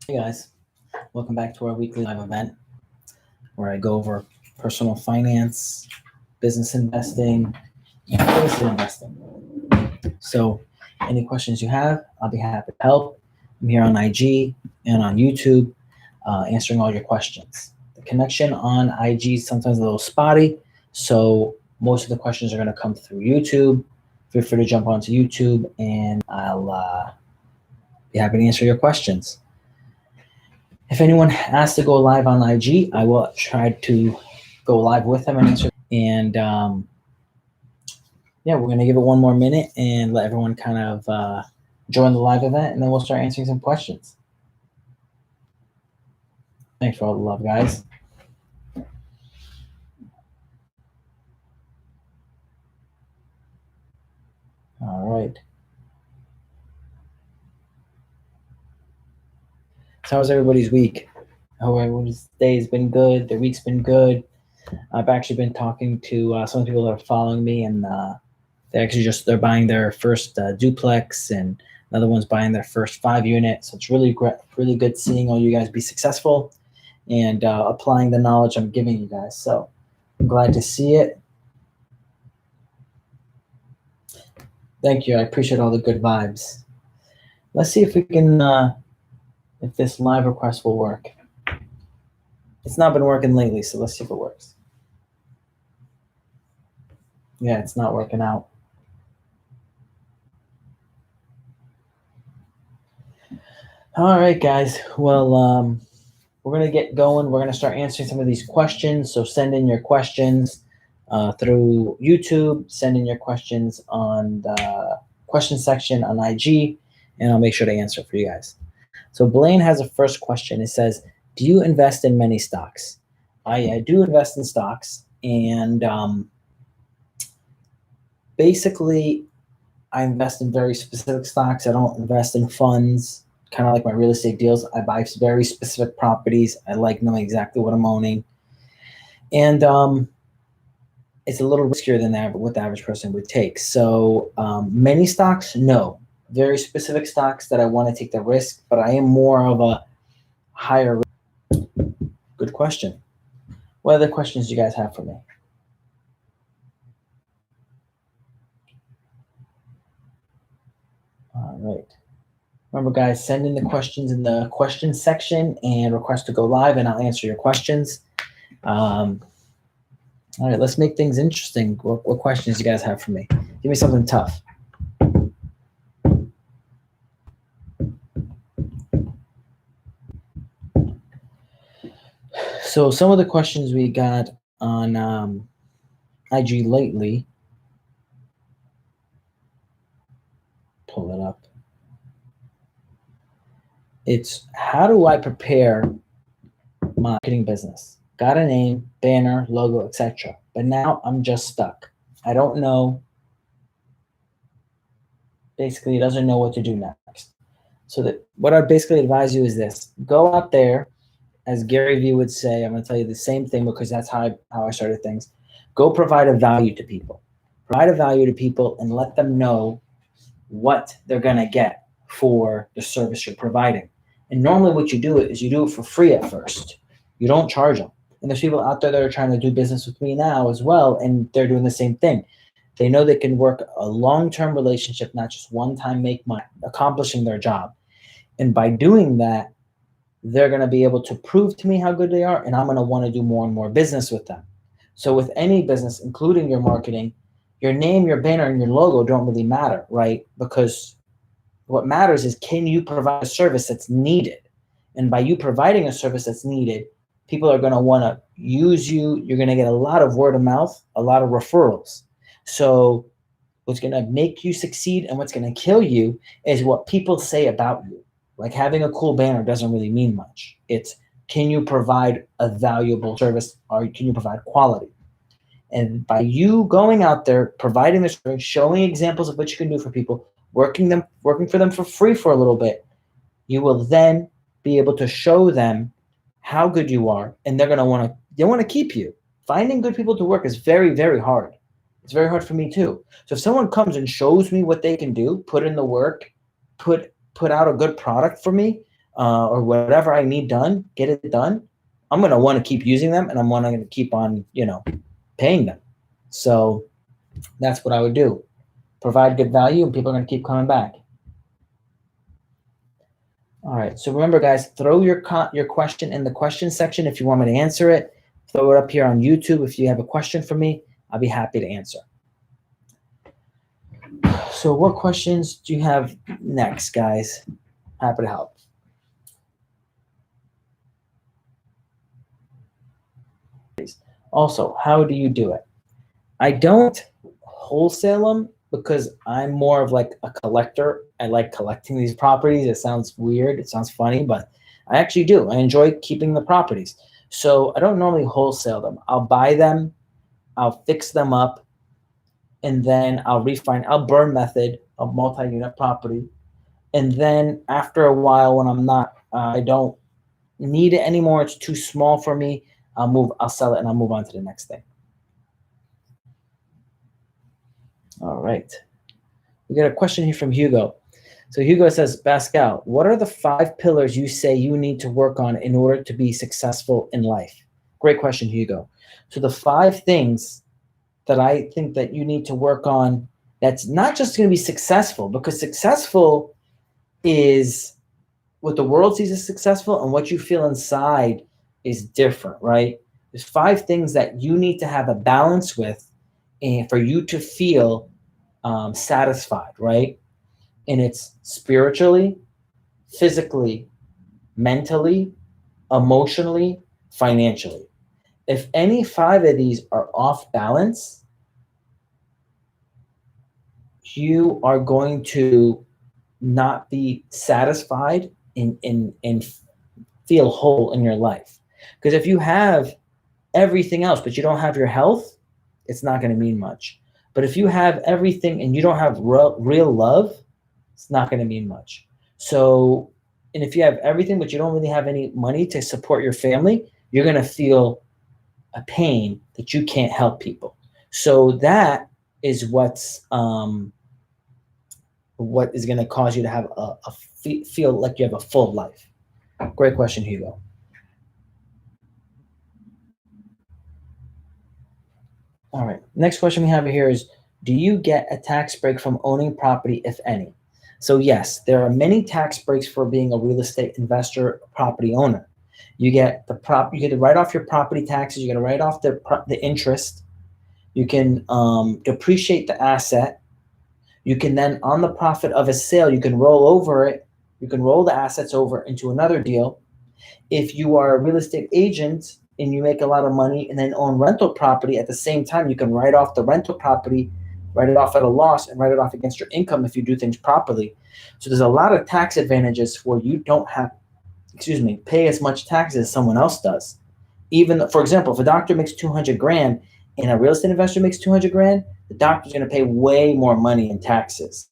Hey guys, welcome back to our weekly live event where I go over personal finance, business investing, and real estate investing. So, any questions you have, I'll be happy to help. I'm here on IG and on YouTube answering all your questions. The connection on IG is sometimes a little spotty, so most of the questions are going to come through YouTube. Feel free to jump onto YouTube and I'll be happy to answer your questions. If anyone has to go live on IG, I will try to go live with them and answer. And yeah, we're gonna give it one more minute and let everyone kind of join the live event, and then we'll start answering some questions. Thanks for all the love, guys. All right. So how's everybody's week? I hope everybody's day has been good. Their week's been good. I've actually been talking to some people that are following me, and they're buying their first duplex, and another one's buying their first 5 unit. So it's really great, really good seeing all you guys be successful and applying the knowledge I'm giving you guys. So I'm glad to see it. Thank you. I appreciate all the good vibes. Let's see if we can, if this live request will work. It's not been working lately, so let's see if it works. Yeah, it's not working out. All right, guys. Well, we're going to get going. We're going to start answering some of these questions. So send in your questions through YouTube. Send in your questions on the question section on IG, and I'll make sure to answer for you guys. So Blaine has a first question. It says, do you invest in many stocks? I do invest in stocks, and basically I invest in very specific stocks. I don't invest in funds, kind of like my real estate deals. I buy very specific properties. I like knowing exactly what I'm owning. And it's a little riskier than that, what the average person would take. So many stocks, no. Very specific stocks that I want to take the risk, but I am more of a higher risk. Good question. What other questions do you guys have for me? All right. Remember, guys, send in the questions in the questions section and request to go live, and I'll answer your questions. All right, let's make things interesting. What questions do you guys have for me? Give me something tough. So some of the questions we got on IG lately. Pull it up. It's how do I prepare my marketing business? Got a name, banner, logo, etc. But now I'm just stuck. I don't know. Basically, he doesn't know what to do next. So that what I basically advise you is this: go out there, as Gary Vee would say. I'm going to tell you the same thing because that's how I started things. Go provide a value to people. Provide a value to people and let them know what they're going to get for the service you're providing. And normally what you do is you do it for free at first. You don't charge them. And there's people out there that are trying to do business with me now as well, and they're doing the same thing. They know they can work a long-term relationship, not just one time make money, accomplishing their job. And by doing that, they're going to be able to prove to me how good they are, and I'm going to want to do more and more business with them. So with any business, including your marketing, your name, your banner, and your logo don't really matter, right? Because what matters is, can you provide a service that's needed? And by you providing a service that's needed, people are going to want to use you. You're going to get a lot of word of mouth, a lot of referrals. So what's going to make you succeed and what's going to kill you is what people say about you. Like having a cool banner doesn't really mean much. It's, can you provide a valuable service, or can you provide quality? And by you going out there, providing this service, showing examples of what you can do for people, working for them for free for a little bit, you will then be able to show them how good you are, and they want to keep you. Finding good people to work is very, very hard. It's very hard for me too. So if someone comes and shows me what they can do, put in the work, put out a good product for me, or whatever I need done, get it done, I'm going to want to keep using them, and I'm going to keep on, paying them. So that's what I would do. Provide good value, and people are going to keep coming back. All right. So remember, guys, throw your question in the question section if you want me to answer it. Throw it up here on YouTube if you have a question for me. I'll be happy to answer. So what questions do you have next, guys? Happy to help. Also, how do you do it? I don't wholesale them because I'm more of like a collector. I like collecting these properties. It sounds weird. It sounds funny, but I actually do. I enjoy keeping the properties. So I don't normally wholesale them. I'll buy them, I'll fix them up, and then I'll burn method a multi-unit property. And then after a while, when I don't need it anymore, it's too small for me, I'll sell it and I'll move on to the next thing. All right. We got a question here from Hugo. So Hugo says, Pascal, what are the 5 pillars you say you need to work on in order to be successful in life? Great question, Hugo. So the 5 things that I think that you need to work on, that's not just going to be successful, because successful is what the world sees as successful, and what you feel inside is different, right? There's 5 things that you need to have a balance with, and for you to feel satisfied, right? And it's spiritually, physically, mentally, emotionally, financially. If any 5 of these are off balance, you are going to not be satisfied and feel whole in your life. Because if you have everything else, but you don't have your health, it's not going to mean much. But if you have everything and you don't have real love, it's not going to mean much. So, and if you have everything, but you don't really have any money to support your family, you're going to feel a pain that you can't help people. So that is what is going to cause you to have feel like you have a full life. Great question, Hugo. All right. Next question we have here is, do you get a tax break from owning property, if any? So yes, there are many tax breaks for being a real estate investor, property owner. You get you get to write off your property taxes. You get to write off the interest. You can depreciate the asset. You can then, on the profit of a sale, you can roll over it. You can roll the assets over into another deal. If you are a real estate agent and you make a lot of money and then own rental property at the same time, you can write off the rental property, write it off at a loss, and write it off against your income if you do things properly. So there's a lot of tax advantages where you don't have, pay as much taxes as someone else does. Even, for example, if a doctor makes 200 grand and a real estate investor makes 200 grand, the doctor's going to pay way more money in taxes.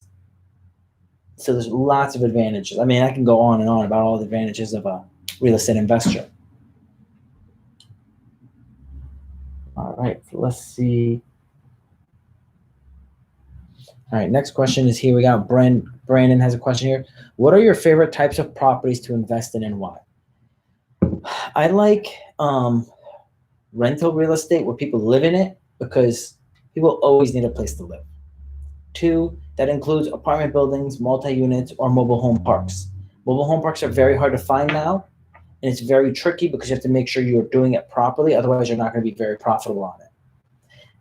So there's lots of advantages. I mean, I can go on and on about all the advantages of a real estate investor. All right, let's see. All right, next question is here. We got Brandon has a question here. What are your favorite types of properties to invest in and why? I like rental real estate where people live in it, because people always need a place to live. 2, that includes apartment buildings, multi-units, or mobile home parks. Mobile home parks are very hard to find now, and it's very tricky because you have to make sure you're doing it properly. Otherwise, you're not going to be very profitable on it.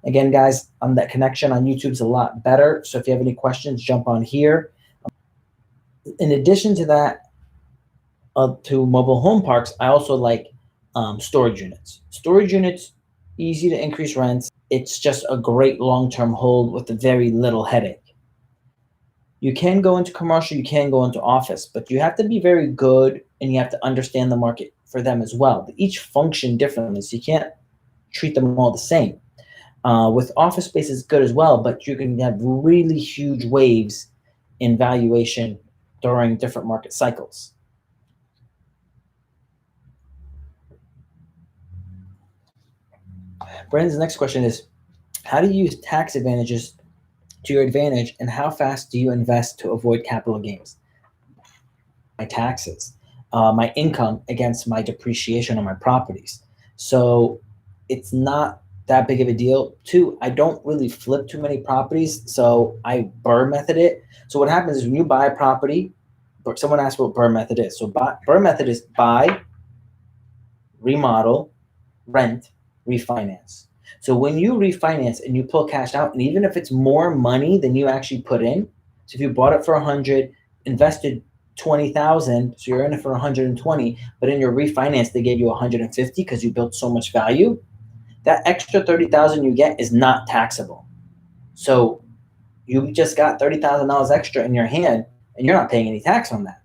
Again, guys, that connection on YouTube is a lot better. So if you have any questions, jump on here. In addition to that, to mobile home parks, I also like storage units. Storage units, easy to increase rents. It's just a great long-term hold with very little headache. You can go into commercial, you can go into office, but you have to be very good and you have to understand the market for them as well. They each function differently, so you can't treat them all the same. With office space is good as well, but you can have really huge waves in valuation during different market cycles. Brandon's next question is, how do you use tax advantages to your advantage, and how fast do you invest to avoid capital gains? My taxes. my income against my depreciation on my properties. So it's not that big of a deal. Two, I don't really flip too many properties, so I BRRRR method it. So what happens is when you buy a property, someone asked what BRRRR method is. So BRRRR method is buy, remodel, rent, refinance. So when you refinance and you pull cash out, and even if it's more money than you actually put in, so if you bought it for 100, invested 20,000, so you're in it for 120, but in your refinance they gave you 150 because you built so much value, that extra 30,000 you get is not taxable. So you just got $30,000 extra in your hand and you're not paying any tax on that.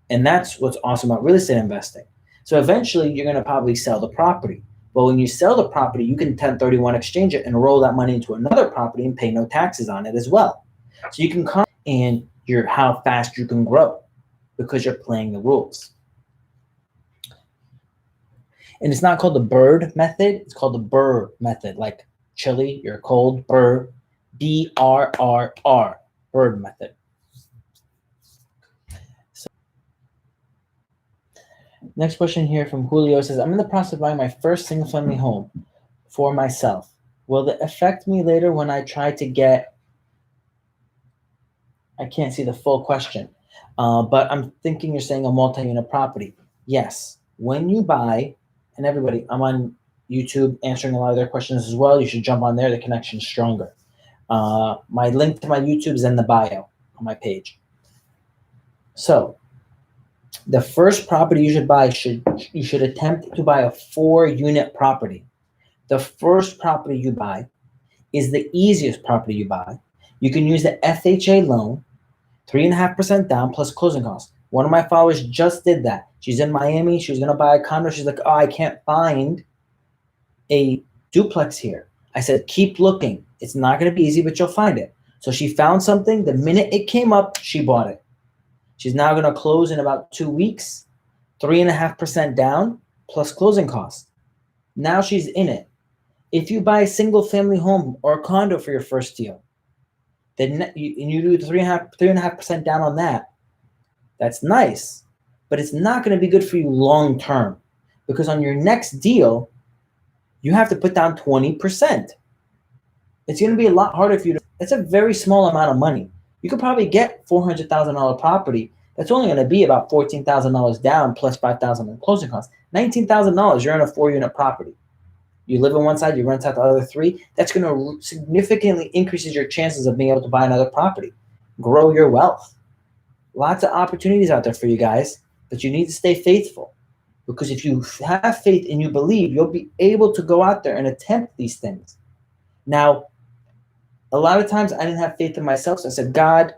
And that's what's awesome about real estate investing. So eventually you're going to probably sell the property. But when you sell the property, you can 1031 exchange it and roll that money into another property and pay no taxes on it as well. So you can come and how fast you can grow because you're playing the rules. And it's not called the BRRRR method. It's called the BRRRR method, like chili, you're cold, BRRRR, BRRR, BRRRR method. So, next question here from Julio says, I'm in the process of buying my first single-family home for myself. Will it affect me later when I try to get, I can't see the full question, but I'm thinking you're saying a multi-unit property. Yes, when you buy, and everybody, I'm on YouTube answering a lot of their questions as well. You should jump on there. The connection's stronger. My link to my YouTube is in the bio on my page. So the first property you should buy, you should attempt to buy a 4-unit property. The first property you buy is the easiest property you buy. You can use the FHA loan, 3.5% down plus closing costs. One of my followers just did that. She's in Miami. She was going to buy a condo. She's like, oh, I can't find a duplex here. I said, keep looking. It's not going to be easy, but you'll find it. So she found something. The minute it came up, she bought it. She's now going to close in about 2 weeks, 3.5% down plus closing costs. Now she's in it. If you buy a single family home or a condo for your first deal, then you do 3.5% down on that. That's nice, but it's not going to be good for you long term because on your next deal, you have to put down 20%. It's going to be a lot harder for you. It's a very small amount of money. You could probably get $400,000 property. That's only going to be about $14,000 down plus $5,000 in closing costs. $19,000, you're in a 4-unit property. You live on one side, you rent out the other 3. That's going to significantly increases your chances of being able to buy another property. Grow your wealth. Lots of opportunities out there for you guys, but you need to stay faithful. Because if you have faith and you believe, you'll be able to go out there and attempt these things. Now, a lot of times I didn't have faith in myself, so I said, God,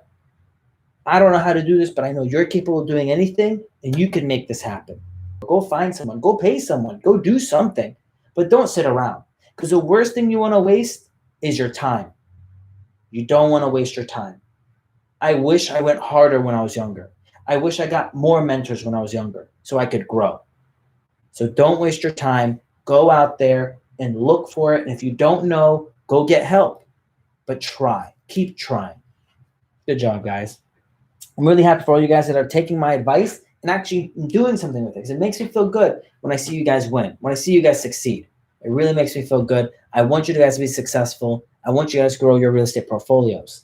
I don't know how to do this, but I know you're capable of doing anything, and you can make this happen. Go find someone. Go pay someone. Go do something. But don't sit around. Because the worst thing you want to waste is your time. You don't want to waste your time. I wish I went harder when I was younger. I wish I got more mentors when I was younger so I could grow. So don't waste your time. Go out there and look for it. And if you don't know, go get help. But try. Keep trying. Good job, guys. I'm really happy for all you guys that are taking my advice and actually doing something with it. It makes me feel good when I see you guys win, when I see you guys succeed. It really makes me feel good. I want you guys to be successful. I want you guys to grow your real estate portfolios.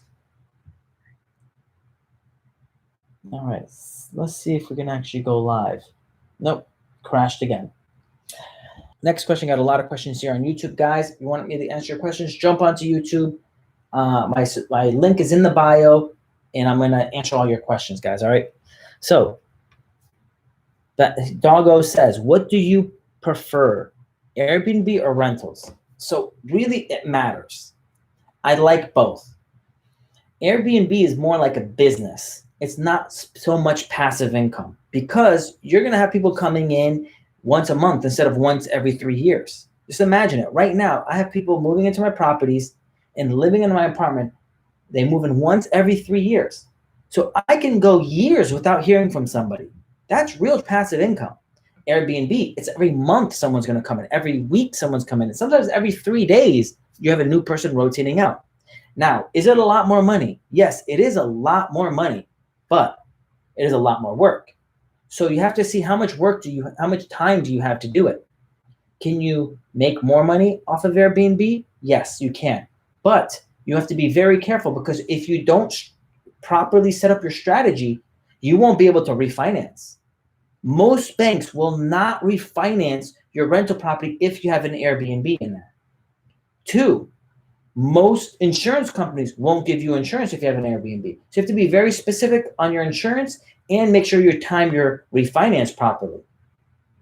All right, let's see if we can actually go live. Nope, crashed again. Next question, got a lot of questions here on YouTube, guys. If you want me to answer your questions, jump onto YouTube. My link is in the bio, and I'm going to answer all your questions, guys, all right? So, that Doggo says, what do you prefer, Airbnb or rentals? So, really, it matters. I like both. Airbnb is more like a business. It's not so much passive income because you're going to have people coming in once a month instead of once every 3 years. Just imagine it. Right now, I have people moving into my properties and living in my apartment. They move in once every 3 years. So I can go years without hearing from somebody. That's real passive income. Airbnb, it's every month someone's going to come in. Every week someone's coming in. Sometimes every 3 days you have a new person rotating out. Now, is it a lot more money? Yes, it is a lot more money, but it is a lot more work. So you have to see how much time do you have to do it? Can you make more money off of Airbnb? Yes, you can. But you have to be very careful, because if you don't properly set up your strategy, you won't be able to refinance. Most banks will not refinance your rental property if you have an Airbnb in there. Two, most insurance companies won't give you insurance if you have an Airbnb. So you have to be very specific on your insurance and make sure you time your refinance properly.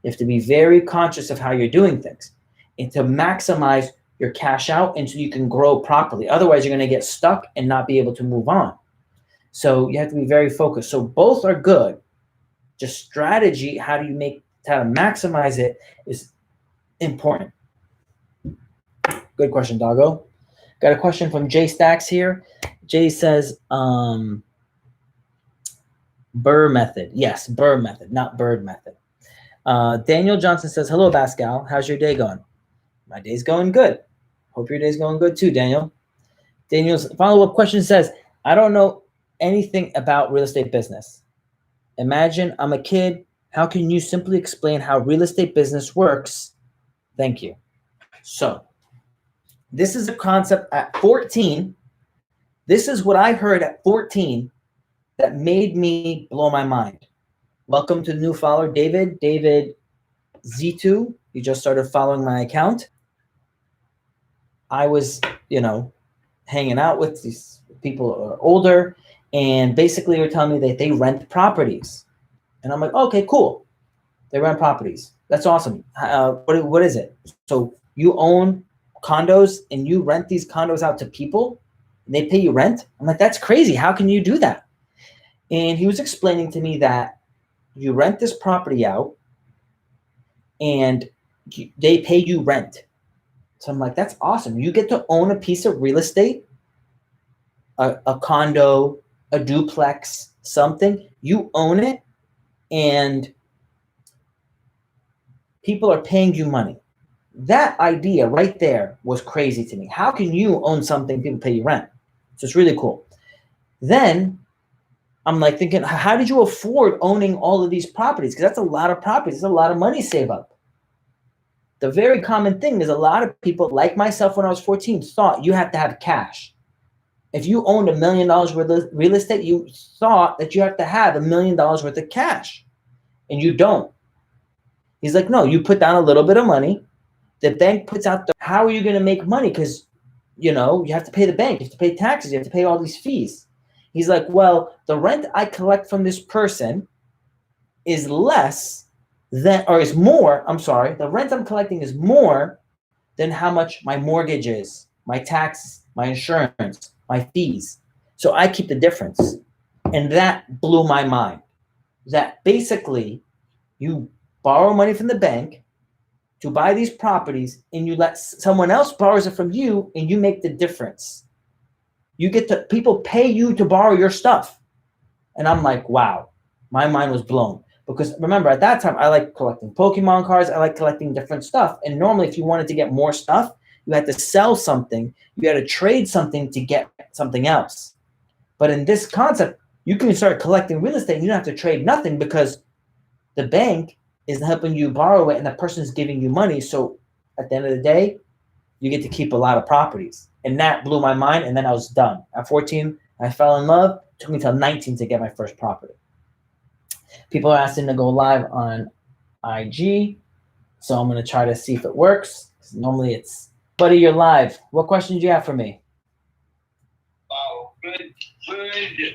You have to be very conscious of how you're doing things and to maximize your cash out until you can grow properly. Otherwise, you're going to get stuck and not be able to move on. So you have to be very focused. So both are good. Just how to maximize it is important. Good question, Doggo. Got a question from Jay Stacks here. Jay says, Burr method. Yes, Burr method, not Bird method. Daniel Johnson says, hello, Pascal. How's your day going? My day's going good. Hope your day's going good too, Daniel. Daniel's follow-up question says, I don't know anything about real estate business. Imagine I'm a kid. How can you simply explain how real estate business works? Thank you. So this is a concept at 14. This is what I heard at 14 that made me blow my mind. Welcome to the new follower, David Z2. You just started following my account. I was, hanging out with these people who are older, and basically they were telling me that they rent properties. And I'm like, okay, cool. They rent properties. That's awesome. What is it? So you own condos and you rent these condos out to people and they pay you rent? I'm like, that's crazy. How can you do that? And he was explaining to me that you rent this property out and they pay you rent. So I'm like, that's awesome. You get to own a piece of real estate, a condo, a duplex, something. You own it and people are paying you money. That idea right there was crazy to me. How can you own something, people pay you rent? So it's really cool. Then I'm like thinking, how did you afford owning all of these properties? Because that's a lot of properties. That's a lot of money to save up. The very common thing is a lot of people, like myself when I was 14, thought you had to have cash. If you owned $1 million worth of real estate, you thought that you have to have $1 million worth of cash. And you don't. He's like, no, you put down a little bit of money. The bank puts out how are you going to make money? Because, you have to pay the bank. You have to pay taxes. You have to pay all these fees. He's like, well, the rent I collect from this person is less than, or is more, I'm sorry, the rent I'm collecting is more than how much my mortgage is, my taxes, my insurance, my fees. So I keep the difference. And that blew my mind. That basically you borrow money from the bank to buy these properties and you let someone else borrows it from you and you make the difference. People pay you to borrow your stuff. And I'm like, wow, my mind was blown. Because remember, at that time, I like collecting Pokemon cards. I like collecting different stuff. And normally, if you wanted to get more stuff, you had to sell something. You had to trade something to get something else. But in this concept, you can start collecting real estate and you don't have to trade nothing because the bank is helping you borrow it and the person is giving you money. So at the end of the day, you get to keep a lot of properties. And that blew my mind. And then I was done. At 14, I fell in love. It took me till 19 to get my first property. People are asking to go live on IG. So I'm going to try to see if it works. Normally it's, buddy, you're live. What questions do you have for me? Wow, good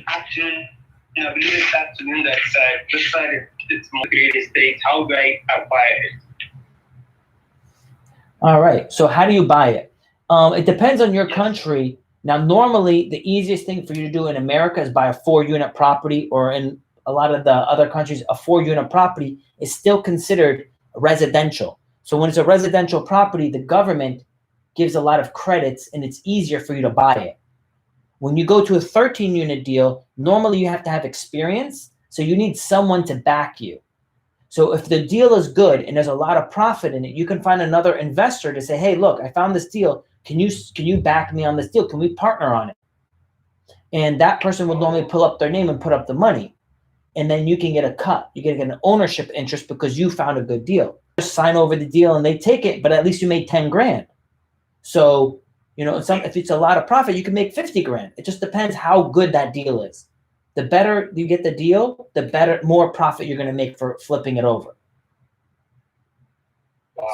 action. I believe it's afternoon that side. This side, it's more real estate. How do I buy it? All right. So how do you buy it? It depends on your country. Now, normally the easiest thing for you to do in America is buy a 4-unit property, or in a lot of the other countries, a 4-unit property is still considered residential. So when it's a residential property, the government gives a lot of credits and it's easier for you to buy it. When you go to a 13-unit deal, normally you have to have experience. So you need someone to back you. So if the deal is good and there's a lot of profit in it, you can find another investor to say, hey, look, I found this deal. Can you back me on this deal? Can we partner on it? And that person will normally pull up their name and put up the money. and then you can get a cut. You can get an ownership interest because you found a good deal. Just sign over the deal and they take it, but at least you made 10 grand. So, if it's a lot of profit, you can make 50 grand. It just depends how good that deal is. The better you get the deal, the more profit you're going to make for flipping it over.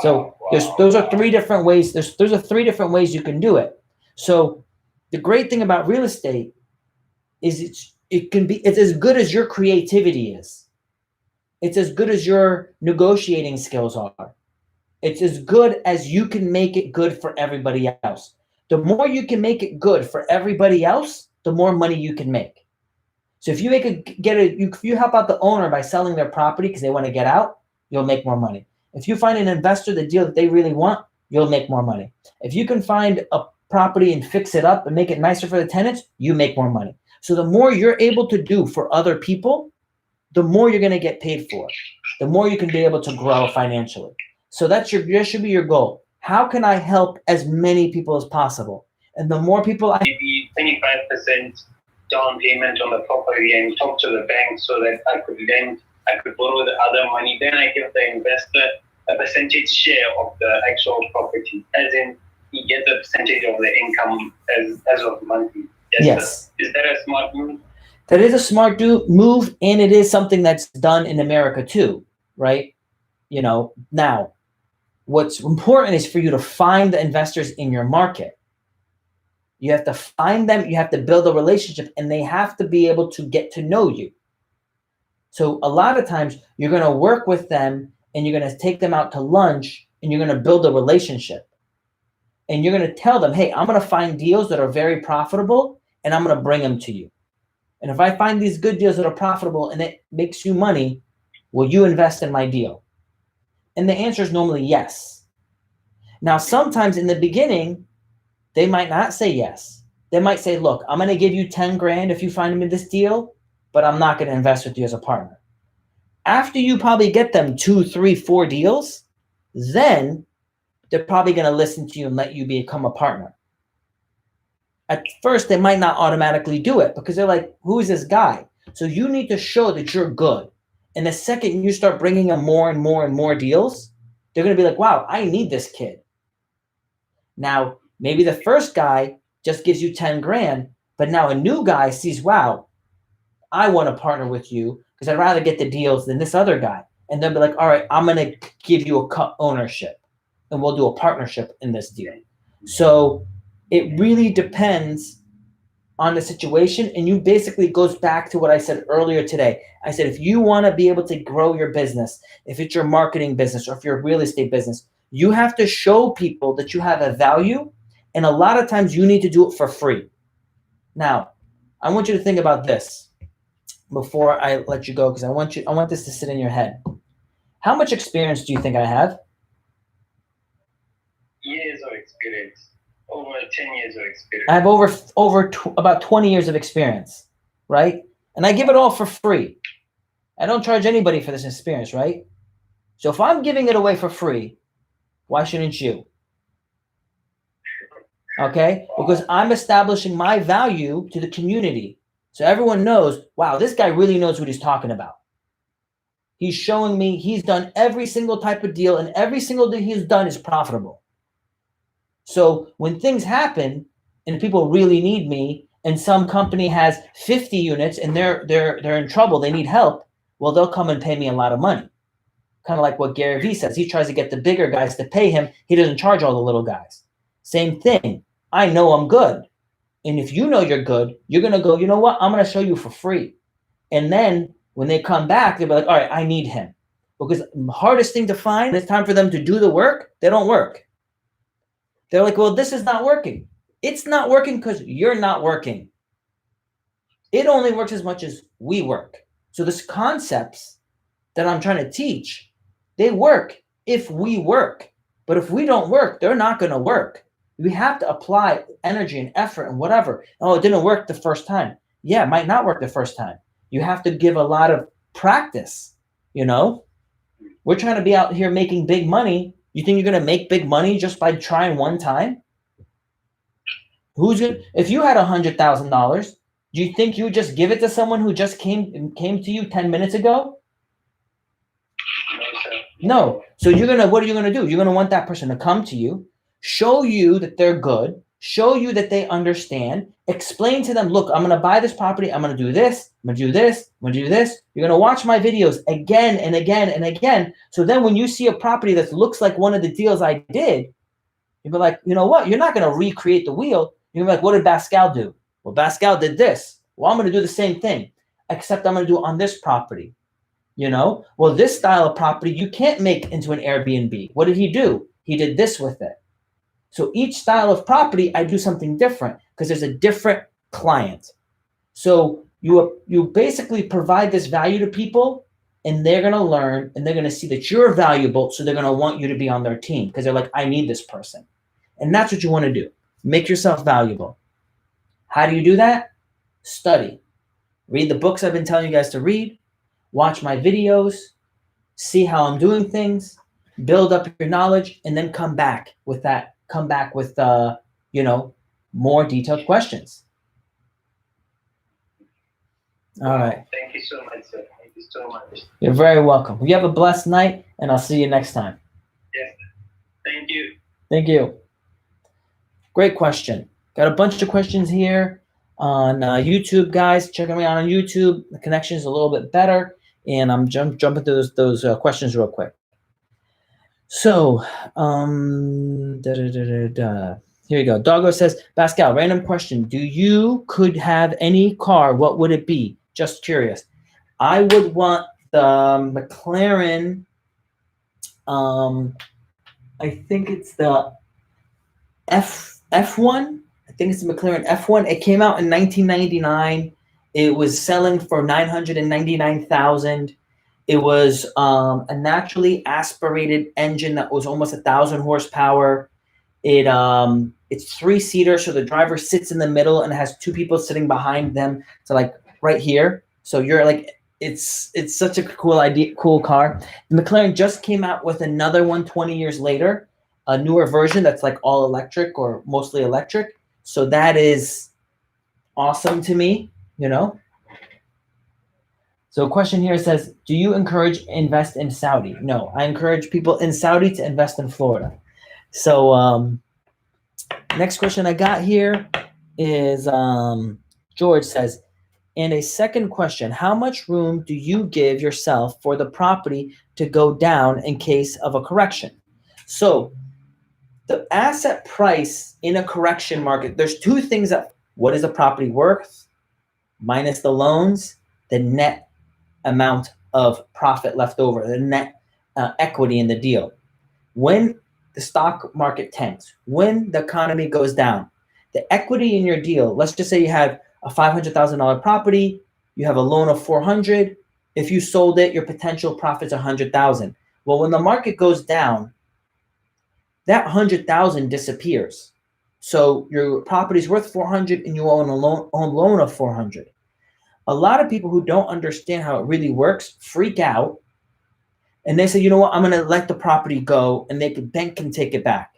So those are three different ways. There's 3 different ways you can do it. So the great thing about real estate is it's as good as your creativity is. It's as good as your negotiating skills are. It's as good as you can make it good for everybody else. The more you can make it good for everybody else, the more money you can make. So if you if you help out the owner by selling their property because they want to get out, you'll make more money. If you find an investor the deal that they really want, you'll make more money. If you can find a property and fix it up and make it nicer for the tenants, you make more money. So the more you're able to do for other people, the more you're going to get paid for. The more you can be able to grow financially. So that should be your goal. How can I help as many people as possible? And the more people maybe 25% down payment on the property and talk to the bank so that I could borrow the other money. Then I give the investor a percentage share of the actual property, as in he gets a percentage of the income as of monthly. Yes. Is that a smart move? That is a smart move, and it is something that's done in America too, right? Now, what's important is for you to find the investors in your market. You have to find them, you have to build a relationship, and they have to be able to get to know you. So a lot of times you're going to work with them and you're going to take them out to lunch and you're going to build a relationship. And you're going to tell them, hey, I'm going to find deals that are very profitable and I'm going to bring them to you. And if I find these good deals that are profitable and it makes you money, will you invest in my deal? And the answer is normally yes. Now, sometimes in the beginning, they might not say yes. They might say, look, I'm going to give you 10 grand if you find me this deal, but I'm not going to invest with you as a partner. After you probably get them 2, 3, 4 deals, then they're probably going to listen to you and let you become a partner. At first, they might not automatically do it because they're like, who is this guy? So you need to show that you're good. And the second you start bringing them more and more and more deals, they're going to be like, wow, I need this kid. Now, maybe the first guy just gives you 10 grand, but now a new guy sees, wow, I want to partner with you because I'd rather get the deals than this other guy. And they'll be like, all right, I'm going to give you a cut ownership and we'll do a partnership in this deal. So it really depends on the situation. And you basically goes back to what I said earlier today. I said, if you want to be able to grow your business, if it's your marketing business or if you're a real estate business, you have to show people that you have a value. And a lot of times you need to do it for free. Now, I want you to think about this before I let you go, because I want this to sit in your head. How much experience do you think I have? Years of experience. Over 10 years of experience. I have about 20 years of experience, right? And I give it all for free. I don't charge anybody for this experience, right? So if I'm giving it away for free, why shouldn't you? Okay? Because I'm establishing my value to the community. So everyone knows, wow, this guy really knows what he's talking about. He's showing me he's done every single type of deal, and every single deal he's done is profitable. So when things happen and people really need me, and some company has 50 units and they're in trouble, they need help, well, they'll come and pay me a lot of money. Kind of like what Gary Vee says. He tries to get the bigger guys to pay him. He doesn't charge all the little guys. Same thing. I know I'm good. And if you know you're good, you're going to go, you know what? I'm going to show you for free. And then when they come back, they'll be like, all right, I need him. Because the hardest thing to find, it's time for them to do the work. They don't work. They're like, well, this is not working. It's not working because you're not working. It only works as much as we work. So these concepts that I'm trying to teach, they work if we work. But if we don't work, they're not going to work. We have to apply energy and effort and whatever. Oh, it didn't work the first time. Yeah, it might not work the first time. You have to give a lot of practice, you know? We're trying to be out here making big money. You think you're going to make big money just by trying one time? If you had $100,000 Do you think you would just give it to someone who just came to you 10 minutes ago? No, sir. No. So what are you gonna do? You're gonna want that person to come to you, show you that they're good, show you that they understand, explain to them, look, I'm gonna buy this property, I'm gonna do this, I'm gonna do this, I'm gonna do this. You're gonna watch my videos again and again and again. So then when you see a property that looks like one of the deals I did, you'll be like, you know what? You're not gonna recreate the wheel. You're gonna be like, what did Pascal do? Well, Pascal did this. Well, I'm gonna do the same thing, except I'm gonna do it on this property. Well, this style of property you can't make into an Airbnb. What did he do? He did this with it. So each style of property, I do something different because there's a different client. So you basically provide this value to people, and they're going to learn, and they're going to see that you're valuable, so they're going to want you to be on their team because they're like, I need this person. And that's what you want to do. Make yourself valuable. How do you do that? Study. Read the books I've been telling you guys to read. Watch my videos. See how I'm doing things. Build up your knowledge, and then come back with that. Come back with more detailed questions. All right. Thank you so much, sir. Thank you so much. You're very welcome. You have a blessed night, and I'll see you next time. Yes. Thank you. Thank you. Great question. Got a bunch of questions here on YouTube, guys. Check me out on YouTube. The connection is a little bit better, and I'm jumping through those questions real quick. So, here you go. Doggo says, Pascal, random question. Do you could have any car? What would it be? Just curious. I would want the McLaren. I think it's the F1. I think it's the McLaren F1. It came out in 1999. It was selling for $999,000. It was a naturally aspirated engine that was almost 1,000 horsepower. It's 3-seater, so the driver sits in the middle and has 2 people sitting behind them. So like right here. So you're like, it's such a cool idea, cool car. The McLaren just came out with another one 20 years later, a newer version that's like all electric or mostly electric. So that is awesome to me, So a question here says, do you encourage invest in Saudi? No, I encourage people in Saudi to invest in Florida. So next question I got here is George says, and a second question, how much room do you give yourself for the property to go down in case of a correction? So the asset price in a correction market, there's 2 things what is the property worth minus the loans, the net amount of profit left over, the net equity in the deal. When the stock market tanks, when the economy goes down, the equity in your deal, let's just say you have a $500,000 property, you have a loan of $400,000. If you sold it, your potential profit's $100,000. Well, when the market goes down, that $100,000 disappears. So your property's worth $400,000 and you own a loan of $400,000. A lot of people who don't understand how it really works freak out, and they say, you know what, I'm going to let the property go and the bank can take it back.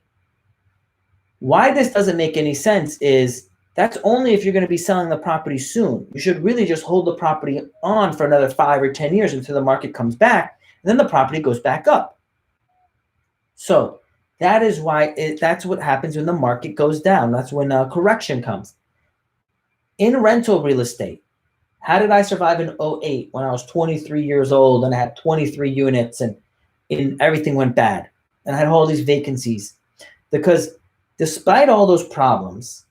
Why this doesn't make any sense is that's only if you're going to be selling the property soon. You should really just hold the property on for another 5 or 10 years until the market comes back, and then the property goes back up. So that is why that's what happens when the market goes down. That's when a correction comes. In rental real estate, how did I survive in 2008 when I was 23 years old and I had 23 units and everything went bad and I had all these vacancies? Because despite all those problems,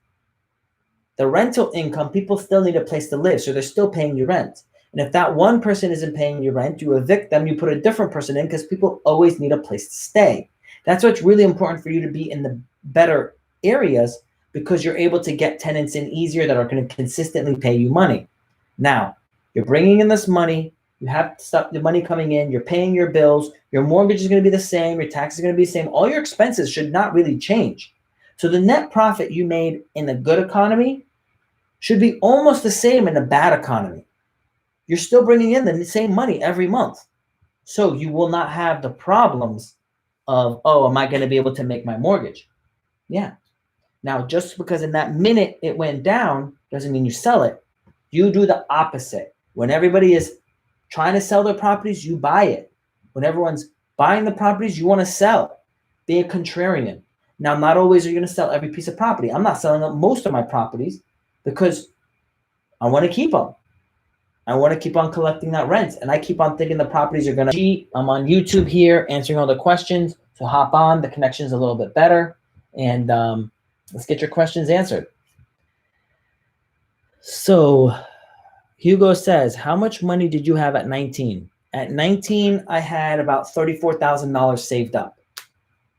the rental income, people still need a place to live, so they're still paying you rent. And if that one person isn't paying you rent, you evict them, you put a different person in because people always need a place to stay. That's what's really important for you to be in the better areas because you're able to get tenants in easier that are going to consistently pay you money. Now, you're bringing in this money, you have the money coming in, you're paying your bills, your mortgage is going to be the same, your taxes are going to be the same, all your expenses should not really change. So the net profit you made in a good economy should be almost the same in a bad economy. You're still bringing in the same money every month. So you will not have the problems of, oh, am I going to be able to make my mortgage? Yeah. Now, just because in that minute it went down doesn't mean you sell it. You do the opposite. When everybody is trying to sell their properties, you buy it. When everyone's buying the properties, you want to sell. Be a contrarian. Now, not always are you going to sell every piece of property. I'm not selling up most of my properties because I want to keep them. I want to keep on collecting that rent. And I keep on thinking the properties are going to cheap. I'm on YouTube here answering all the questions. So hop on. The connection's a little bit better. And let's get your questions answered. So Hugo says, how much money did you have at 19? At 19, I had about $34,000 saved up.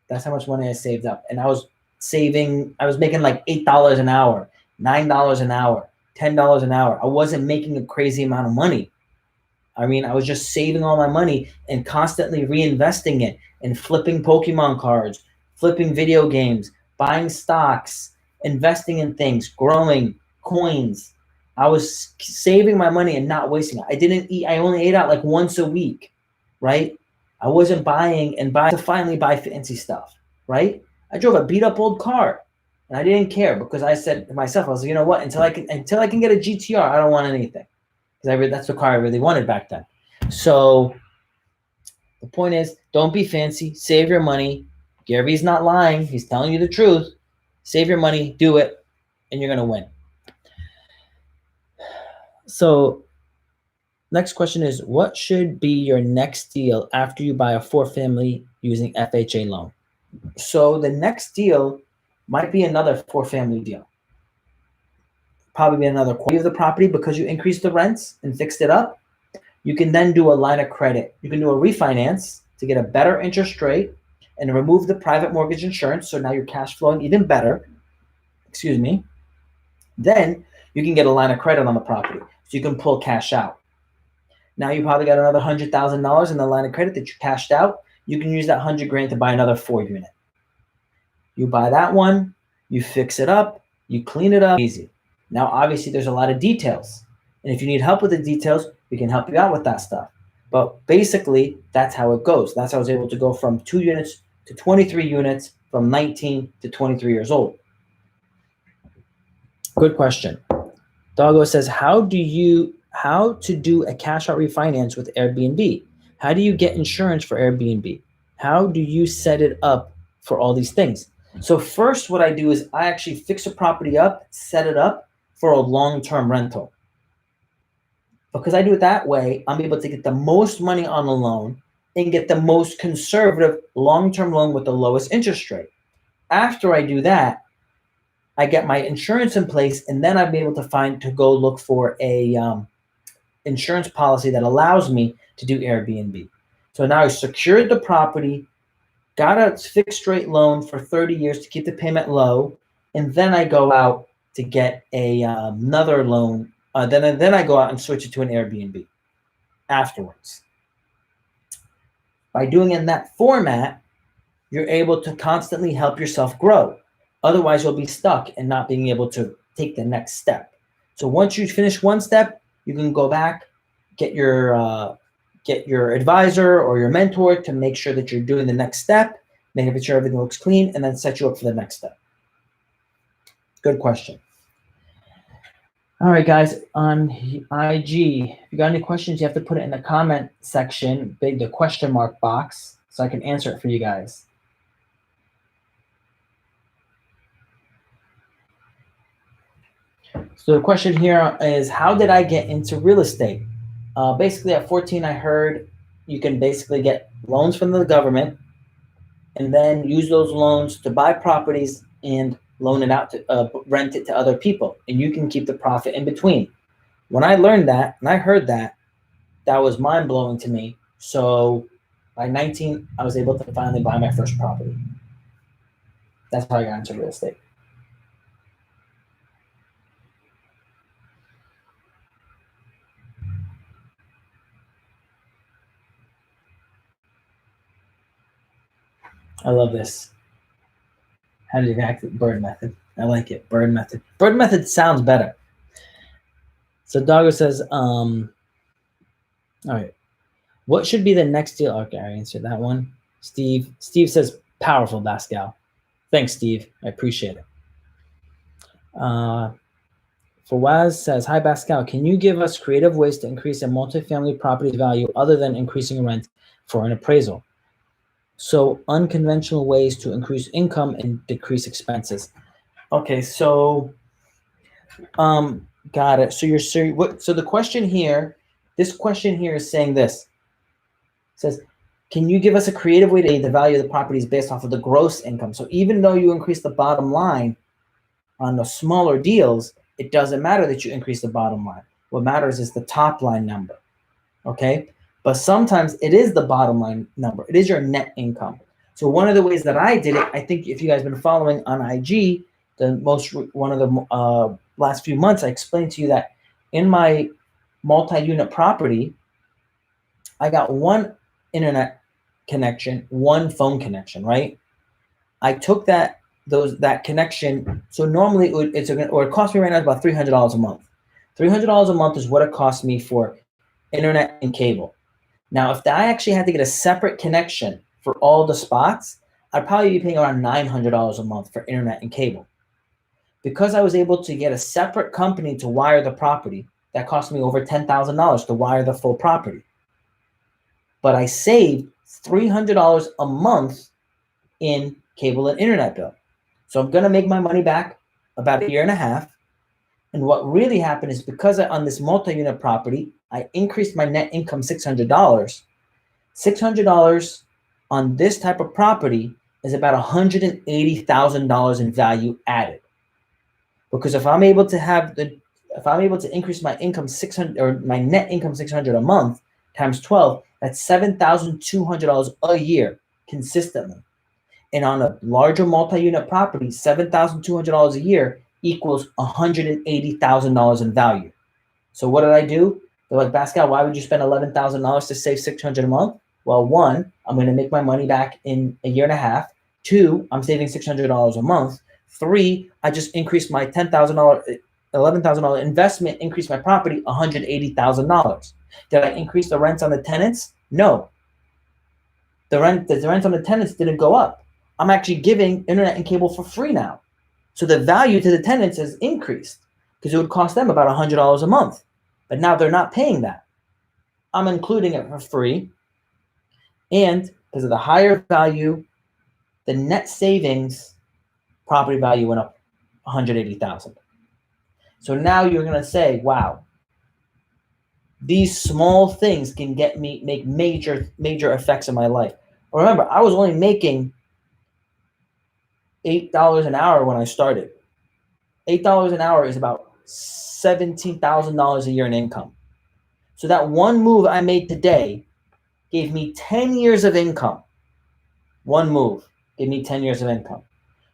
That's how much money I saved up. And I was making like $8 an hour, $9 an hour, $10 an hour. I wasn't making a crazy amount of money. I mean, I was just saving all my money and constantly reinvesting it and flipping Pokemon cards, flipping video games, buying stocks, investing in things, growing coins. I was saving my money and not wasting it. I didn't eat. I only ate out like once a week, right? I wasn't buying to finally buy fancy stuff, right? I drove a beat up old car and I didn't care because I said to myself, I was like, you know what? Until I can get a GTR, I don't want anything. Because that's the car I really wanted back then. So the point is, don't be fancy. Save your money. Gary Vee's not lying. He's telling you the truth. Save your money. Do it. And you're going to win. So next question is, what should be your next deal after you buy a 4-family using FHA loan? So the next deal might be another 4-family deal. Probably be another quality of the property because you increased the rents and fixed it up. You can then do a line of credit. You can do a refinance to get a better interest rate and remove the private mortgage insurance. So now you're cash flowing even better. Excuse me. Then you can get a line of credit on the property. So you can pull cash out. Now you probably got another $100,000 in the line of credit that you cashed out. You can use that $100,000 to buy another 4-unit. You buy that one, you fix it up, you clean it up, easy. Now, obviously, there's a lot of details. And if you need help with the details, we can help you out with that stuff. But basically, that's how it goes. That's how I was able to go from 2 units to 23 units from 19 to 23 years old. Good question. Doggo says, how to do a cash out refinance with Airbnb? How do you get insurance for Airbnb? How do you set it up for all these things? So first, what I do is I actually fix a property up, set it up for a long-term rental. Because I do it that way, I'm able to get the most money on the loan and get the most conservative long-term loan with the lowest interest rate. After I do that, I get my insurance in place, and then I'm able to go look for a insurance policy that allows me to do Airbnb. So now I secured the property, got a fixed rate loan for 30 years to keep the payment low, and then I go out to get another loan. Then I go out and switch it to an Airbnb afterwards. By doing it in that format, you're able to constantly help yourself grow. Otherwise, you'll be stuck and not being able to take the next step. So once you finish one step, you can go back, get your advisor or your mentor to make sure that you're doing the next step, making sure everything looks clean, and then set you up for the next step. Good question. All right, guys, on IG, if you got any questions, you have to put it in the comment section, the question mark box, so I can answer it for you guys. So the question here is, how did I get into real estate? Basically, at 14, I heard you can basically get loans from the government and then use those loans to buy properties and loan it out to rent it to other people, and you can keep the profit in between. When I learned that and I heard that, that was mind blowing to me. So by 19, I was able to finally buy my first property. That's how I got into real estate. I love this. How did you act? Bird method. I like it. Bird method. Bird method sounds better. So Doggo says, all right. What should be the next deal? Okay, I answered that one. Steve says, powerful, Pascal. Thanks, Steve. I appreciate it. Fawaz says, hi Pascal, can you give us creative ways to increase a multifamily property value other than increasing rent for an appraisal? So unconventional ways to increase income and decrease expenses. Okay, so got it. So so the question here, this question here is saying this. It says, can you give us a creative way to the value of the property is based off of the gross income? So even though you increase the bottom line on the smaller deals, it doesn't matter that you increase the bottom line. What matters is the top line number, okay? But sometimes it is the bottom line number. It is your net income. So one of the ways that I did it, I think if you guys have been following on IG, one of the last few months, I explained to you that in my multi-unit property, I got one internet connection, one phone connection, right? I took that connection. So normally it cost me right now about $300 a month. $300 a month is what it cost me for internet and cable. Now, if I actually had to get a separate connection for all the spots, I'd probably be paying around $900 a month for internet and cable. Because I was able to get a separate company to wire the property, that cost me over $10,000 to wire the full property. But I saved $300 a month in cable and internet bill. So I'm going to make my money back about a year and a half. And what really happened is because on this multi-unit property, I increased my net income $600. $600 on this type of property is about $180,000 in value added. Because if I'm able to increase my income 600 or my net income 600 a month times 12, that's $7,200 a year consistently. And on a larger multi-unit property, $7,200 a year equals $180,000 in value. So what did I do? They're like, Pascal, why would you spend $11,000 to save $600 a month? Well, one, I'm going to make my money back in a year and a half. Two, I'm saving $600 a month. Three, I just increased my $11,000 investment, increased my property $180,000. Did I increase the rents on the tenants? No. The rent on the tenants didn't go up. I'm actually giving internet and cable for free now. So the value to the tenants has increased because it would cost them about $100 a month. But now they're not paying that. I'm including it for free. And because of the higher value, the net savings property value went up $180,000. So now you're going to say, wow, these small things can make major effects in my life. Remember, I was only making $8 an hour when I started. $8 an hour is about $17,000 a year in income. So that one move I made today gave me 10 years of income. One move gave me 10 years of income.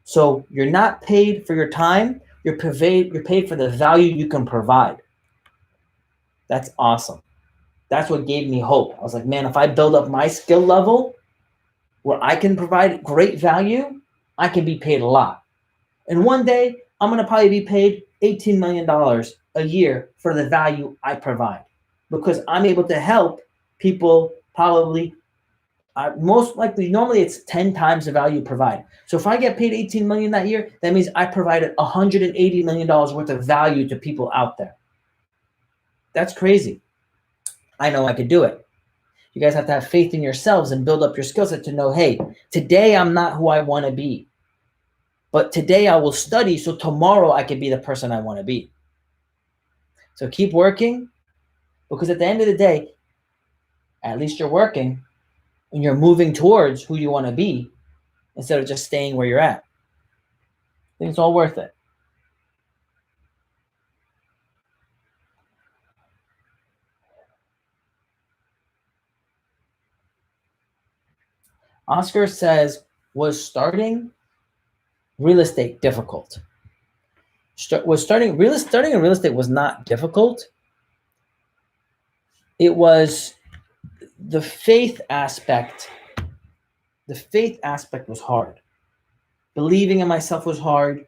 So you're not paid for your time. You're paid for the value you can provide. That's awesome. That's what gave me hope. I was like, man, if I build up my skill level where I can provide great value, I can be paid a lot. And one day, I'm going to probably be paid $18 million a year for the value I provide because I'm able to help people probably most likely, normally it's 10 times the value you provide. So if I get paid $18 million that year, that means I provided $180 million worth of value to people out there. That's crazy. I know I could do it. You guys have to have faith in yourselves and build up your skill set to know, hey, today I'm not who I want to be. But today I will study so tomorrow I can be the person I want to be. So keep working because at the end of the day, at least you're working and you're moving towards who you want to be instead of just staying where you're at. I think it's all worth it. Oscar says, was starting real estate difficult? Starting in real estate was not difficult. It was the faith aspect. The faith aspect was hard. Believing in myself was hard.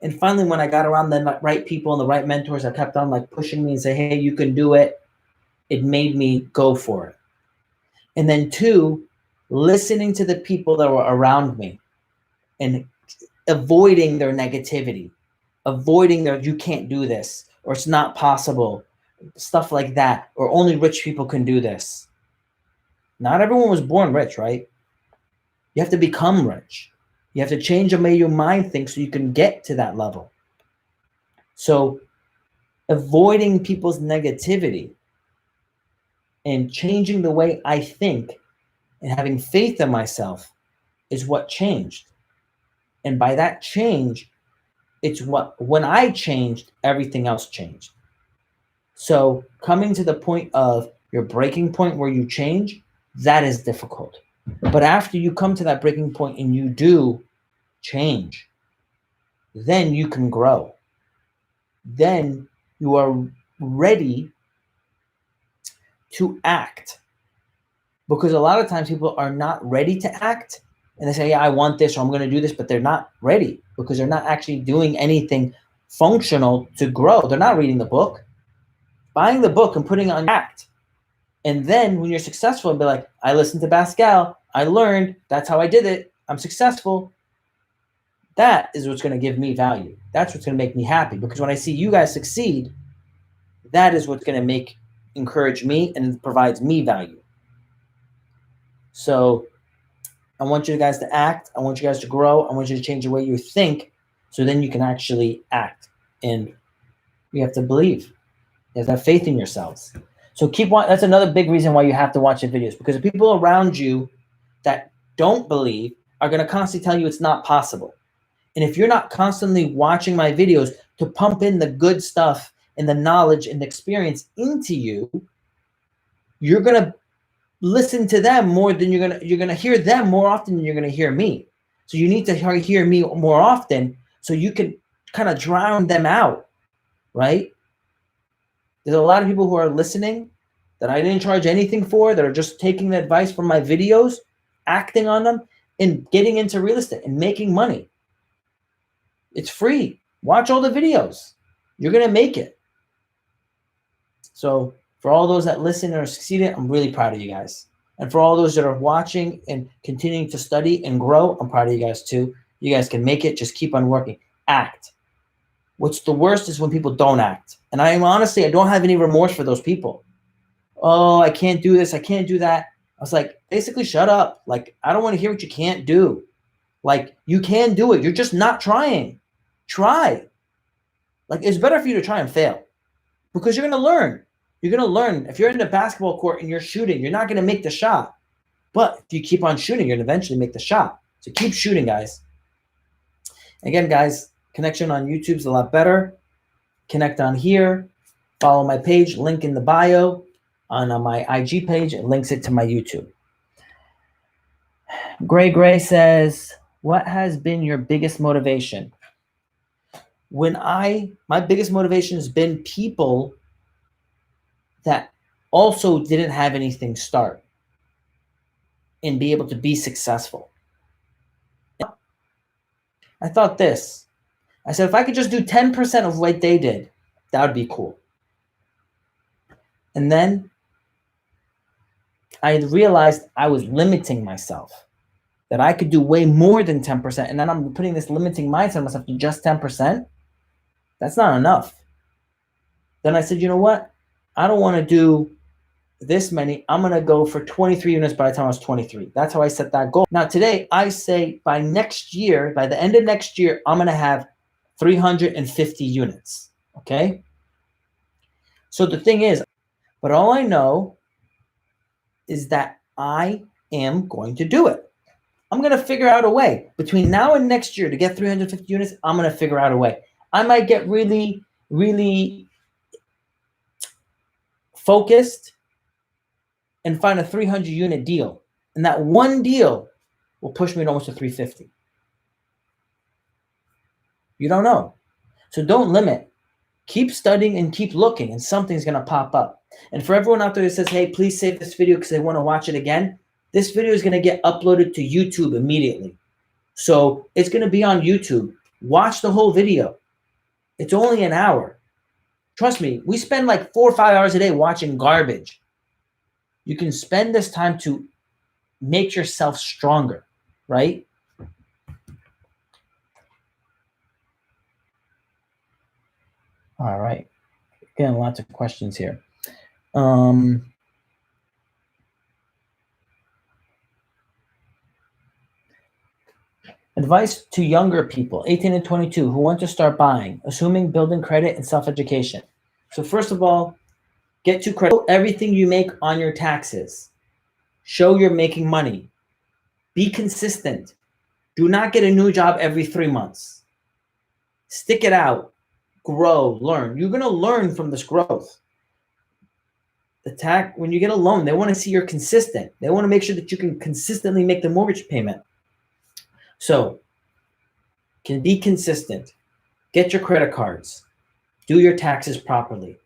And finally, when I got around the right people and the right mentors that kept on like pushing me and say, hey, you can do it, it made me go for it. And then two, listening to the people that were around me and avoiding their negativity, avoiding their, you can't do this, or it's not possible, stuff like that, or only rich people can do this. Not everyone was born rich, right? You have to become rich. You have to change the way your mind thinks so you can get to that level. So avoiding people's negativity and changing the way I think and having faith in myself is what changed. And by that change, it's what, when I changed, everything else changed. So coming to the point of your breaking point where you change, that is difficult. But after you come to that breaking point and you do change, then you can grow. Then you are ready to act. Because a lot of times people are not ready to act and they say, yeah, I want this or I'm going to do this, but they're not ready because they're not actually doing anything functional to grow. They're not reading the book, buying the book and putting on act. And then when you're successful, be like, I listened to Pascal, I learned, that's how I did it, I'm successful. That is what's going to give me value. That's what's going to make me happy, because when I see you guys succeed, that is what's going to encourage me and provides me value. So I want you guys to act. I want you guys to grow. I want you to change the way you think so then you can actually act. And you have to believe. You have to have faith in yourselves. So that's another big reason why you have to watch the videos, because the people around you that don't believe are going to constantly tell you it's not possible. And if you're not constantly watching my videos to pump in the good stuff and the knowledge and the experience into you, you're going to listen to them more than you're going to hear them more often than you're going to hear me. So you need to hear me more often so you can kind of drown them out, right? There's a lot of people who are listening that I didn't charge anything for, that are just taking the advice from my videos, acting on them, and getting into real estate and making money. It's free. Watch all the videos. You're going to make it. So for all those that listen and are succeeding, I'm really proud of you guys. And for all those that are watching and continuing to study and grow, I'm proud of you guys too. You guys can make it. Just keep on working. Act. What's the worst is when people don't act. And I don't have any remorse for those people. Oh, I can't do this. I can't do that. I was like, basically, shut up. Like, I don't want to hear what you can't do. Like, you can do it. You're just not trying. Try. Like, it's better for you to try and fail because you're going to learn. You're going to learn. If you're in a basketball court and you're shooting, you're not going to make the shot. But if you keep on shooting, you're going to eventually make the shot. So keep shooting, guys. Again, guys, connection on YouTube is a lot better. Connect on here. Follow my page, link in the bio. On my IG page, it links it to my YouTube. Gray says, what has been your biggest motivation? My biggest motivation has been people that also didn't have anything start and be able to be successful. I thought this. I said, if I could just do 10% of what they did, that would be cool. And then I realized I was limiting myself, that I could do way more than 10%. And then I'm putting this limiting mindset on myself to just 10%. That's not enough. Then I said, you know what? I don't want to do this many. I'm going to go for 23 units by the time I was 23. That's how I set that goal. Now today I say by next year, by the end of next year, I'm going to have 350 units. Okay. So the thing is, but all I know is that I am going to do it. I'm going to figure out a way between now and next year to get 350 units. I'm going to figure out a way. I might get really, really focused and find a 300 unit deal. And that one deal will push me to almost to 350. You don't know. So don't limit. Keep studying and keep looking, and something's going to pop up. And for everyone out there that says, hey, please save this video because they want to watch it again, this video is going to get uploaded to YouTube immediately. So it's going to be on YouTube. Watch the whole video. It's only an hour. Trust me, we spend like 4 or 5 hours a day watching garbage. You can spend this time to make yourself stronger, right? All right. Again, lots of questions here. Advice to younger people, 18 and 22, who want to start buying, assuming building credit and self-education. So first of all, get to credit everything you make on your taxes. Show you're making money. Be consistent. Do not get a new job every 3 months. Stick it out. Grow, learn. You're going to learn from this growth. When you get a loan, they want to see you're consistent. They want to make sure that you can consistently make the mortgage payment. So, can be consistent. Get your credit cards. Do your taxes properly.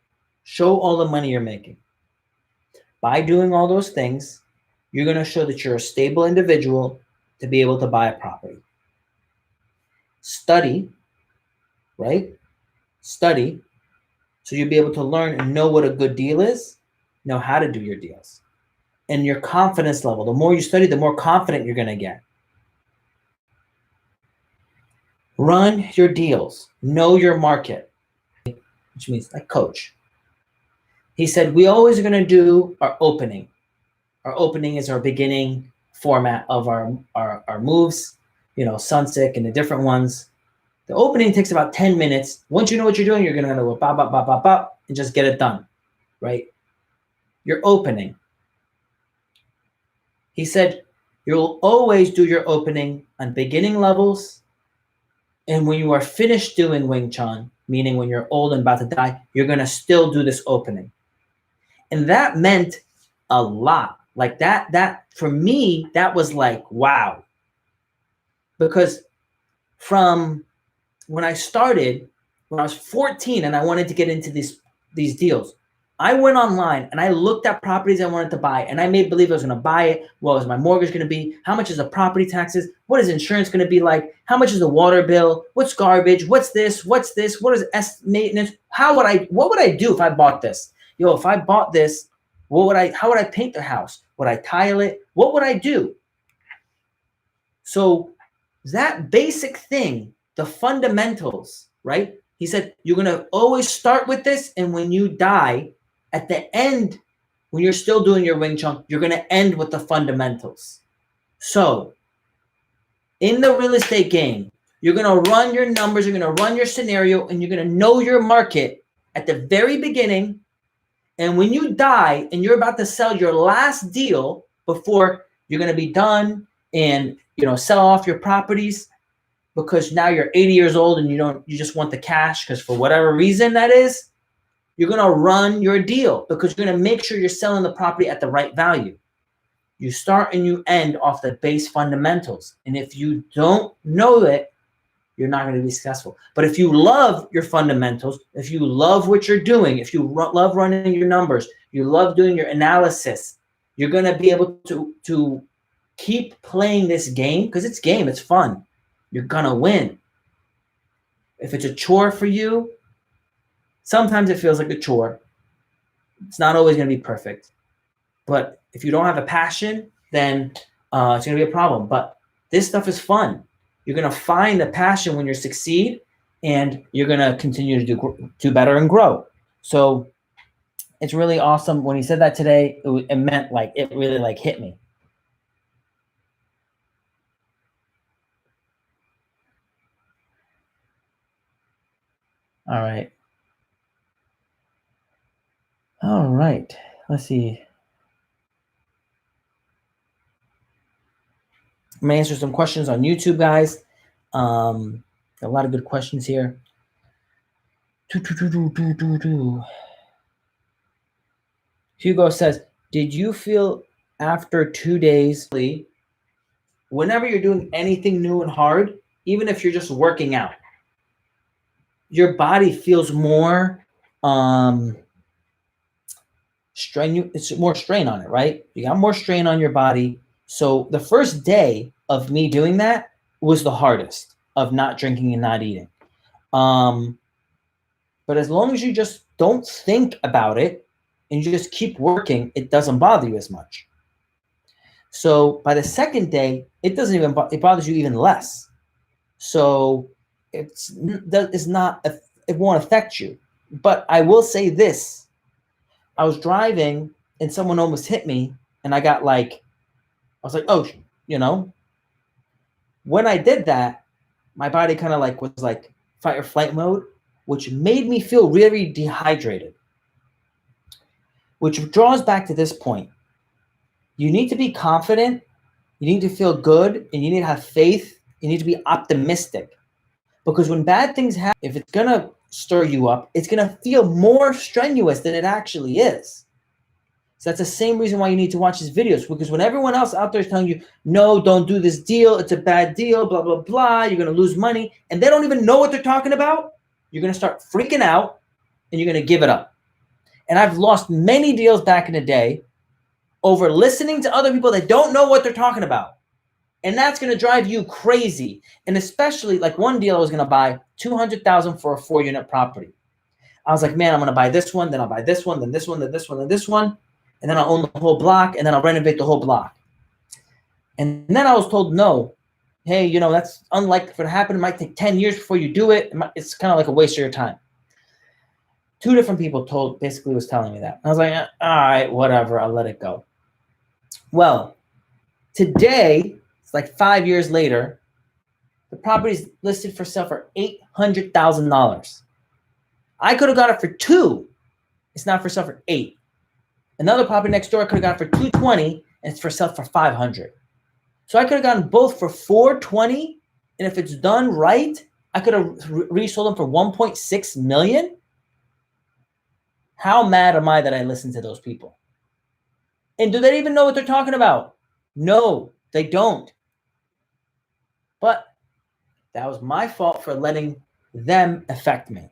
Show all the money you're making. By doing all those things, you're going to show that you're a stable individual to be able to buy a property. Study, right? Study, so you'll be able to learn and know what a good deal is, know how to do your deals. And your confidence level, the more you study, the more confident you're going to get. Run your deals. Know your market, which means like coach. He said, we always are going to do our opening. Our opening is our beginning format of our moves, Sunsick and the different ones. The opening takes about 10 minutes. Once you know what you're doing, you're going to go bop, bop, bop, bop, bop, and just get it done, right? Your opening. He said, you'll always do your opening on beginning levels. And when you are finished doing Wing Chun, meaning when you're old and about to die, you're going to still do this opening. And that meant a lot. Like that for me, that was like, wow. Because from when I started, when I was 14 and I wanted to get into these deals, I went online and I looked at properties I wanted to buy, and I made believe I was going to buy it. What was my mortgage going to be? How much is the property taxes? What is insurance going to be like? How much is the water bill? What's garbage? What's this? What's this? What is maintenance? What would I do if I bought this? If I bought this, how would I paint the house? Would I tile it? What would I do? So that basic thing, the fundamentals, right? He said, you're going to always start with this. And when you die, at the end, when you're still doing your Wing Chun, you're going to end with the fundamentals. So in the real estate game, you're going to run your numbers, you're going to run your scenario, and you're going to know your market at the very beginning. And when you die and you're about to sell your last deal before you're going to be done and, sell off your properties, because now you're 80 years old and you just want the cash because for whatever reason that is, you're going to run your deal because you're going to make sure you're selling the property at the right value. You start and you end off the base fundamentals. And if you don't know it, you're not going to be successful. But if you love your fundamentals, if you love what you're doing, if you love running your numbers, you love doing your analysis, you're going to be able to keep playing this game because it's game. It's fun. You're going to win. If it's a chore for you, sometimes it feels like a chore. It's not always going to be perfect. But if you don't have a passion, then it's going to be a problem. But this stuff is fun. You're going to find a passion when you succeed, and you're going to continue to do better and grow. So it's really awesome. When he said that today, it meant like it really like hit me. All right. All right. Let's see. I'm going to answer some questions on YouTube, guys. A lot of good questions here. Hugo says, did you feel after 2 days, whenever you're doing anything new and hard, even if you're just working out, your body feels more strain? It's more strain on it, right? You got more strain on your body. So the first day of me doing that was the hardest, of not drinking and not eating. But as long as you just don't think about it and you just keep working, it doesn't bother you as much. So by the second day, it bothers you even less. So it won't affect you. But I will say this. I was driving and someone almost hit me, and I was like, oh, when I did that, my body kind of was like fight or flight mode, which made me feel really dehydrated, which draws back to this point. You need to be confident. You need to feel good, and you need to have faith. You need to be optimistic, because when bad things happen, if it's going to stir you up, it's going to feel more strenuous than it actually is. So that's the same reason why you need to watch these videos, because when everyone else out there is telling you, no, don't do this deal, it's a bad deal, blah, blah, blah, you're going to lose money, and they don't even know what they're talking about, you're going to start freaking out, and you're going to give it up. And I've lost many deals back in the day over listening to other people that don't know what they're talking about. And that's going to drive you crazy. And especially like one deal I was going to buy $200,000 for a 4-unit property. I was like, man, I'm going to buy this one, then I'll buy this one, then this one, then this one, then this one. And then I'll own the whole block, and then I'll renovate the whole block. And then I was told, no, hey, that's unlikely for it to happen. It might take 10 years before you do it. It's kind of like a waste of your time. 2 different people basically was telling me that. I was like, all right, whatever, I'll let it go. Well, today, it's like 5 years later, the property's listed for sale for $800,000. I could have got it for 2. It's not for sale for 8. Another property next door I could have got it for $220, and it's for sale for $500. So I could have gotten both for $420, and if it's done right, I could have resold them for $1.6 million. How mad am I that I listened to those people? And do they even know what they're talking about? No, they don't. But that was my fault for letting them affect me.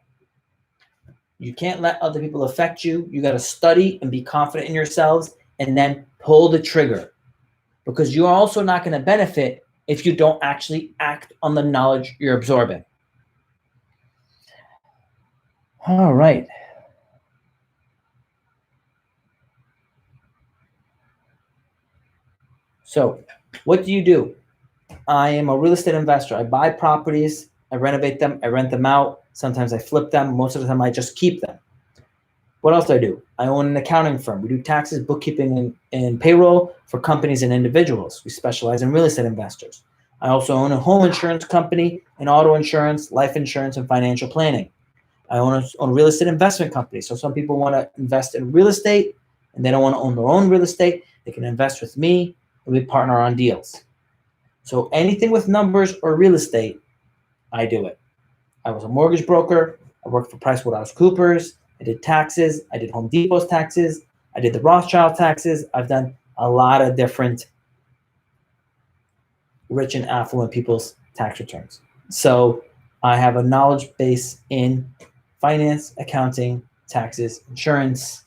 You can't let other people affect you. You got to study and be confident in yourselves, and then pull the trigger, because you are also not going to benefit if you don't actually act on the knowledge you're absorbing. All right. So what do? I am a real estate investor. I buy properties, I renovate them, I rent them out. Sometimes I flip them. Most of the time I just keep them. What else do? I own an accounting firm. We do taxes, bookkeeping, and payroll for companies and individuals. We specialize in real estate investors. I also own a home insurance company, and auto insurance, life insurance, and financial planning. I own a real estate investment company. So some people want to invest in real estate, and they don't want to own their own real estate. They can invest with me, and we partner on deals. So anything with numbers or real estate, I do it. I was a mortgage broker. I worked for PricewaterhouseCoopers. I did taxes. I did Home Depot's taxes. I did the Rothschild taxes. I've done a lot of different rich and affluent people's tax returns. So I have a knowledge base in finance, accounting, taxes, insurance.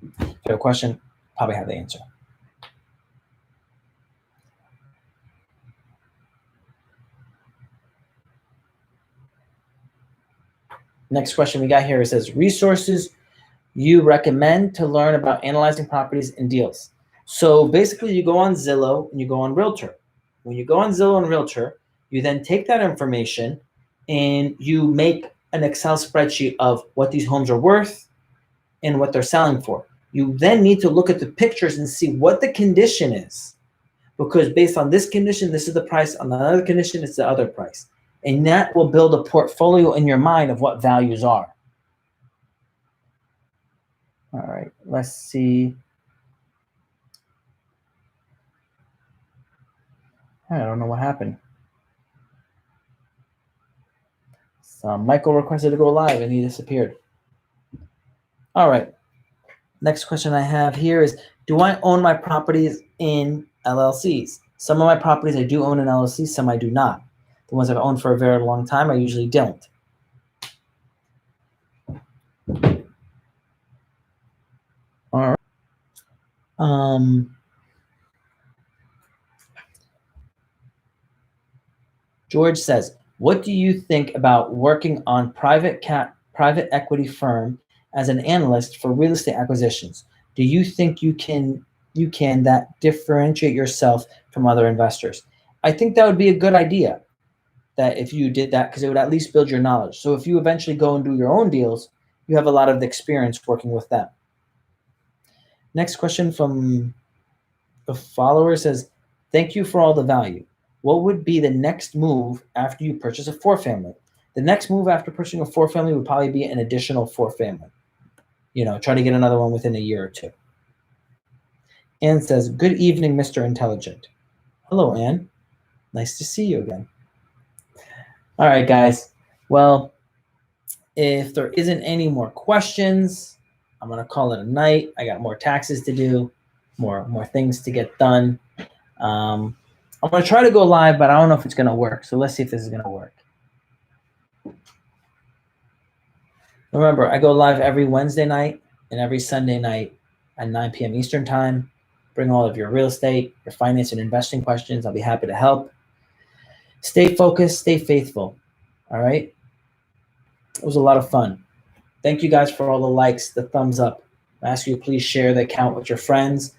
If you have a question, probably have the answer. Next question we got here, it says, resources you recommend to learn about analyzing properties and deals. So basically you go on Zillow and you go on Realtor. When you go on Zillow and Realtor, you then take that information and you make an Excel spreadsheet of what these homes are worth and what they're selling for. You then need to look at the pictures and see what the condition is, because based on this condition, this is the price. On the other condition, it's the other price. And that will build a portfolio in your mind of what values are. All right, let's see. I don't know what happened. So Michael requested to go live and he disappeared. All right. Next question I have here is, do I own my properties in LLCs? Some of my properties I do own in LLCs, some I do not. The ones I've owned for a very long time, I usually don't. All right. George says, what do you think about working on private equity firm as an analyst for real estate acquisitions? Do you think you can that differentiate yourself from other investors? I think that would be a good idea, that if you did that, because it would at least build your knowledge. So if you eventually go and do your own deals, you have a lot of experience working with them. Next question from the follower says, thank you for all the value. What would be the next move after you purchase a 4-family? The next move after purchasing a 4-family would probably be an additional 4-family. Try to get another one within a year or two. Anne says, good evening, Mr. Intelligent. Hello, Anne. Nice to see you again. All right, guys. Well, if there isn't any more questions, I'm going to call it a night. I got more taxes to do, more things to get done. I'm going to try to go live, but I don't know if it's going to work. So let's see if this is going to work. Remember, I go live every Wednesday night and every Sunday night at 9 p.m. Eastern time. Bring all of your real estate, your finance and investing questions. I'll be happy to help. Stay focused, stay faithful. All right? It was a lot of fun. Thank you guys for all the likes, the thumbs up. I ask you to please share the account with your friends.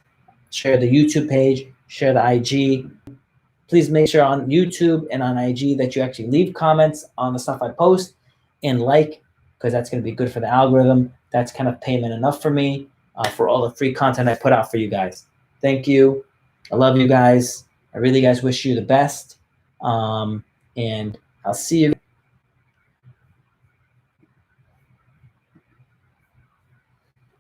Share the YouTube page. Share the IG. Please make sure on YouTube and on IG that you actually leave comments on the stuff I post and like, because that's going to be good for the algorithm. That's kind of payment enough for me for all the free content I put out for you guys. Thank you. I love you guys. I really guys wish you the best. And I'll see you.